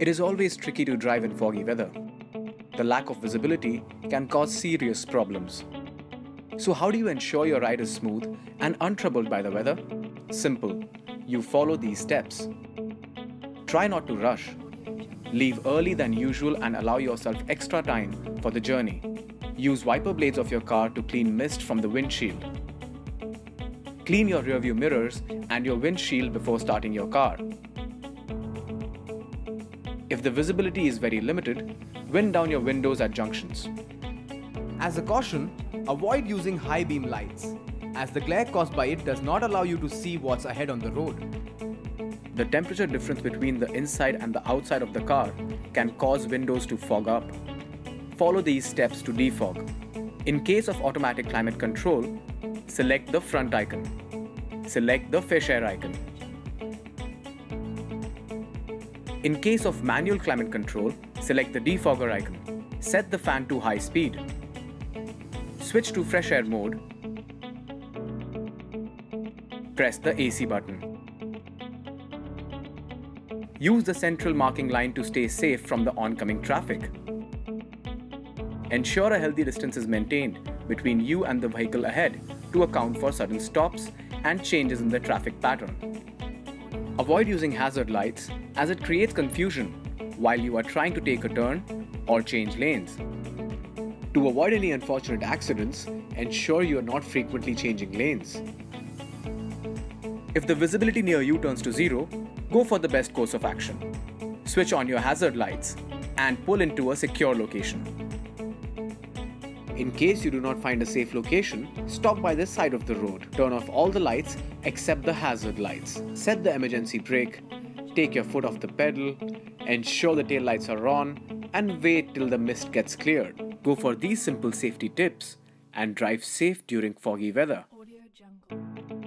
It is always tricky to drive in foggy weather. The lack of visibility can cause serious problems. So how do you ensure your ride is smooth and untroubled by the weather? Simple. You follow these steps. Try not to rush. Leave early than usual and allow yourself extra time for the journey. Use wiper blades of your car to clean mist from the windshield. Clean your rearview mirrors and your windshield before starting your car. If the visibility is very limited, wind down your windows at junctions. As a caution, avoid using high beam lights, as the glare caused by it does not allow you to see what's ahead on the road. The temperature difference between the inside and the outside of the car can cause windows to fog up. Follow these steps to defog. In case of automatic climate control, select the front icon. Select the fish air icon. In case of manual climate control, select the defogger icon. Set the fan to high speed. Switch to fresh air mode. Press the AC button. Use the central marking line to stay safe from the oncoming traffic. Ensure a healthy distance is maintained between you and the vehicle ahead to account for sudden stops and changes in the traffic pattern. Avoid using hazard lights as it creates confusion while you are trying to take a turn or change lanes. To avoid any unfortunate accidents, ensure you are not frequently changing lanes. If the visibility near you turns to zero, go for the best course of action. Switch on your hazard lights and pull into a secure location. In case you do not find a safe location, stop by this side of the road. Turn off all the lights except the hazard lights. Set the emergency brake. Take your foot off the pedal. Ensure the tail lights are on and wait till the mist gets cleared. Go for these simple safety tips and drive safe during foggy weather. Audio Jungle.